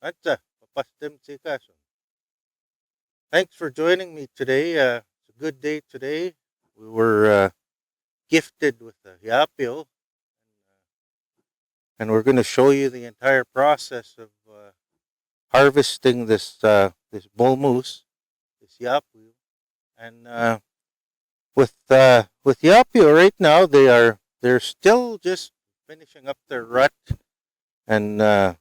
Atsa, papastem tsikason. Thanks for joining me today. It's a good day today. We were gifted with a yapio, and we're going to show you the entire process of harvesting this bull moose, this yapio. And with yapio right now, they're still just finishing up their rut, and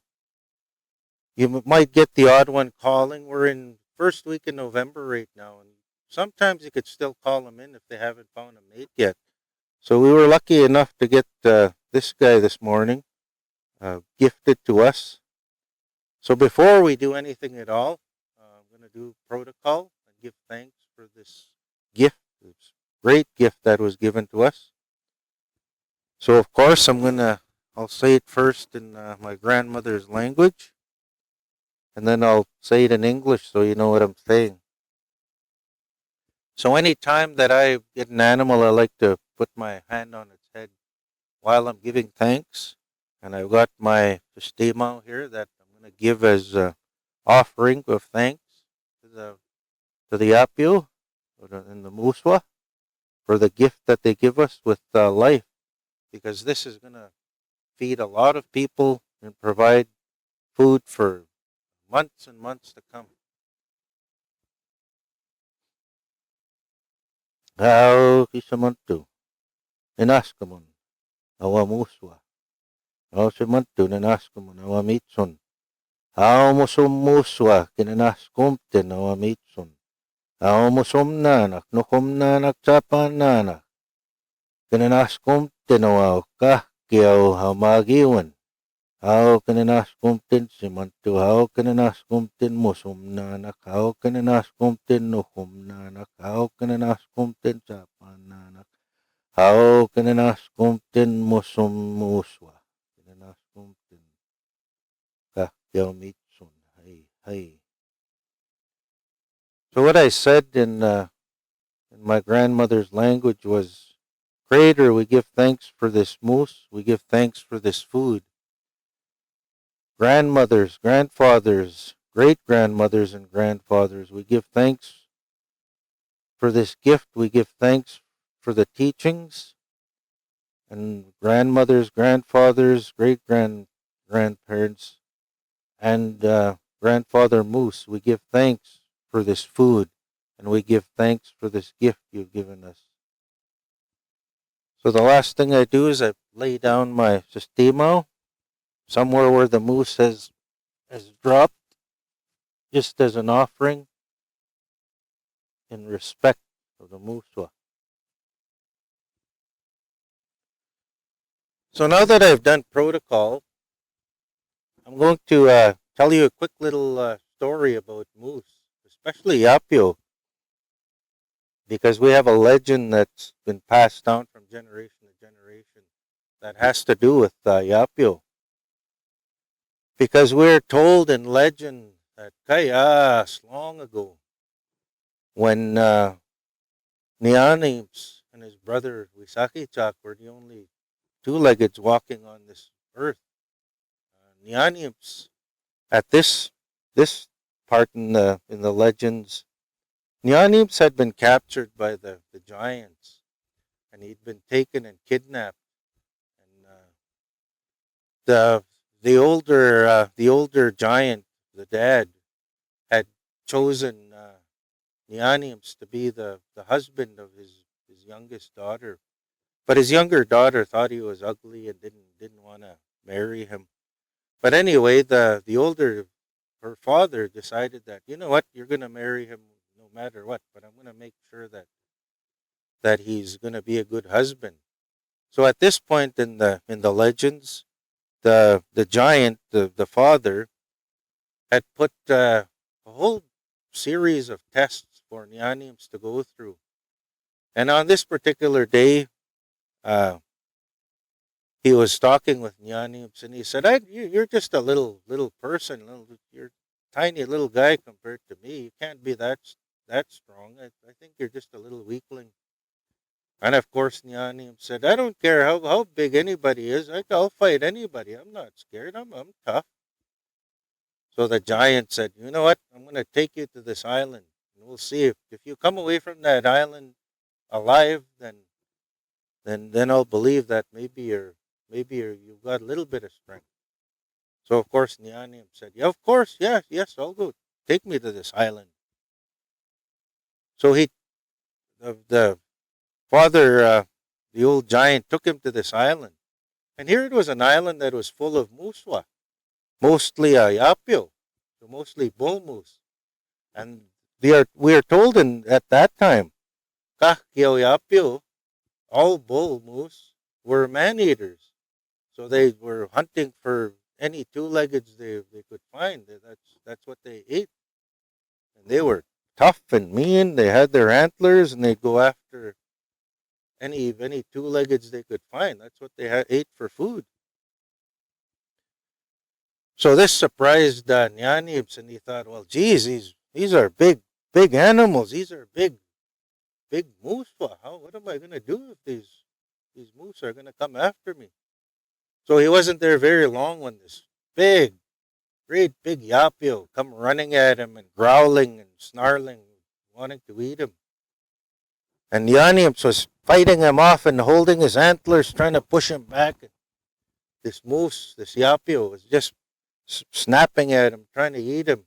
you might get the odd one calling. We're in first week in November right now, and sometimes you could still call them in if they haven't found a mate yet. So we were lucky enough to get this guy this morning, gifted to us. So before we do anything at all, I'm going to do protocol and give thanks for this gift, this great gift that was given to us. So of course I'll say it first in my grandmother's language, and then I'll say it in English so you know what I'm saying. So anytime that I get an animal, I like to put my hand on its head while I'm giving thanks. And I've got my testimony here that I'm going to give as offering of thanks to the apio and the muswa for the gift that they give us with life, because this is going to feed a lot of people and provide food for months and months to come. How kisamantu inaskamun awamuswa. How simantu ninaskamun awamitsun. How musumuswa kinanaskumten awamitsun. How musumnanak nukumnanak tapananak. Kinanaskumten awakahkiaw hamagiwan. How kinanaskumten simantu, how kinanaskumten musumnanak, how kinanaskumten nukumnanak, how kinanaskumten sapananak, how kinanaskumten musumuswa, kinanaskumten kahkiaw mitsun, hay. So what I said in my grandmother's language was, Creator, we give thanks for this moose, we give thanks for this food. Grandmothers, grandfathers, great grandmothers, and grandfathers, we give thanks for this gift. We give thanks for the teachings. And grandmothers, grandfathers, great grandparents, and grandfather Moose, we give thanks for this food. And we give thanks for this gift you've given us. So the last thing I do is I lay down my sistemo somewhere where the moose has dropped, just as an offering in respect of the muswa. So now that I've done protocol, I'm going to tell you a quick little story about moose, especially Yapio, because we have a legend that's been passed down from generation to generation that has to do with Yapio. Because we're told in legend that kayas long ago, when Nianims and his brother Wisakichak were the only two-leggeds walking on this earth, Nianims at this part in the legends, Nianims had been captured by the giants, and he'd been taken and kidnapped. And the older giant, the dad, had chosen Nianims to be the husband of his youngest daughter. But his younger daughter thought he was ugly and didn't want to marry him. But anyway, her father decided that, you know what, you're going to marry him no matter what, but I'm going to make sure that he's going to be a good husband. So at this point in the legends, the giant, the father, had put a whole series of tests for Nianims to go through. And on this particular day, he was talking with Nianims, and he said, "You're just a little person. You're a tiny little guy compared to me. You can't be that strong. I think you're just a little weakling." And of course, Nianims said, "I don't care how big anybody is. I'll fight anybody. I'm not scared. I'm tough." So the giant said, "You know what? I'm going to take you to this island, and we'll see if you come away from that island alive, then I'll believe that you've got a little bit of strength." So of course Nianium said, "Yeah, of course, yes, I'll go. Take me to this island." So the father, the old giant, took him to this island, and here it was an island that was full of muswa, mostly yapio, so mostly bull moose, and we are told at that time, kahkyo yapio, all bull moose were man eaters. So they were hunting for any two-leggeds they could find. That's what they ate. And they were tough and mean. They had their antlers, and they'd go after any two-leggeds they could find. That's what they ate for food. So this surprised Nyanibs, and he thought, well, geez, these are big animals. These are big moose. What am I gonna do if these moose are gonna come after me? So he wasn't there very long when this great big yapio come running at him and growling and snarling, wanting to eat him. And Yanims was fighting him off and holding his antlers, trying to push him back. This moose, this yapio, was just snapping at him, trying to eat him.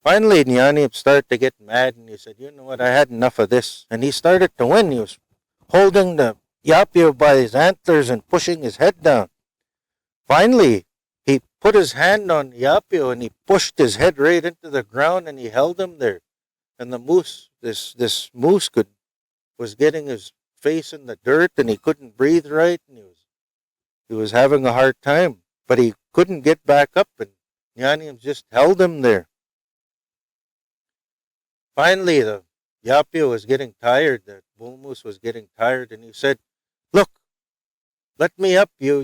Finally, Nyanim started to get mad, and he said, "You know what? I had enough of this." And he started to win. He was holding the yapio by his antlers and pushing his head down. Finally, he put his hand on Yapio and he pushed his head right into the ground, and he held him there. And the moose, this moose was getting his face in the dirt, and he couldn't breathe right, and he was having a hard time. But he couldn't get back up, and Nyanium just held him there. Finally, the Yapio was getting tired. The bull moose was getting tired, and he said, "Look, let me up. You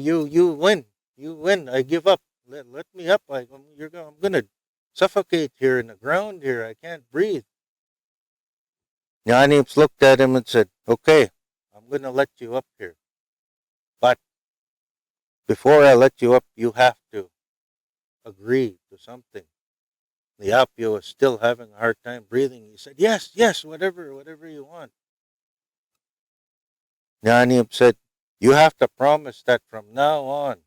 win. You win. I give up. Let me up. I'm going to suffocate here in the ground here. I can't breathe." Nyanips looked at him and said, "Okay, I'm going to let you up here. But before I let you up, you have to agree to something." The Apio was still having a hard time breathing. He said, yes, whatever you want." Nyanips said, "You have to promise that from now on,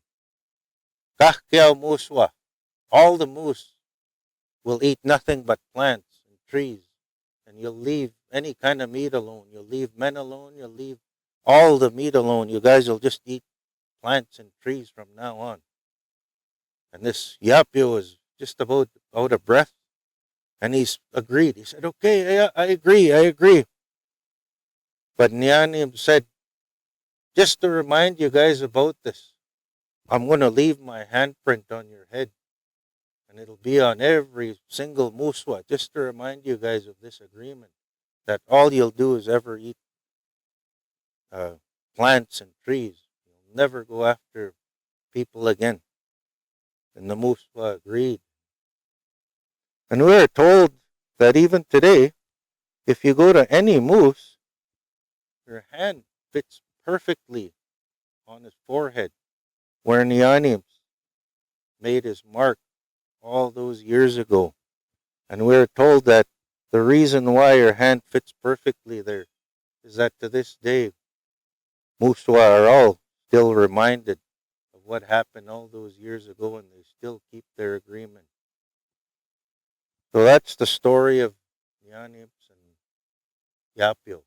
Kahkiao Muswa, all the moose will eat nothing but plants and trees, and you'll leave any kind of meat alone. You'll leave men alone. You'll leave all the meat alone. You guys will just eat plants and trees from now on." And this Yapio was just about out of breath, and he's agreed. He said, "Okay, I agree. But Nyanim said, "Just to remind you guys about this, I'm going to leave my handprint on your head, and it'll be on every single muswa, just to remind you guys of this agreement, that all you'll do is ever eat plants and trees. You'll never go after people again." And the muswa agreed. And we are told that even today, if you go to any moose, your hand fits perfectly on his forehead, where Nyanim made his mark all those years ago. And we're told that the reason why your hand fits perfectly there is that to this day, Muswa are all still reminded of what happened all those years ago, and they still keep their agreement. So that's the story of Nyanips and Yapio.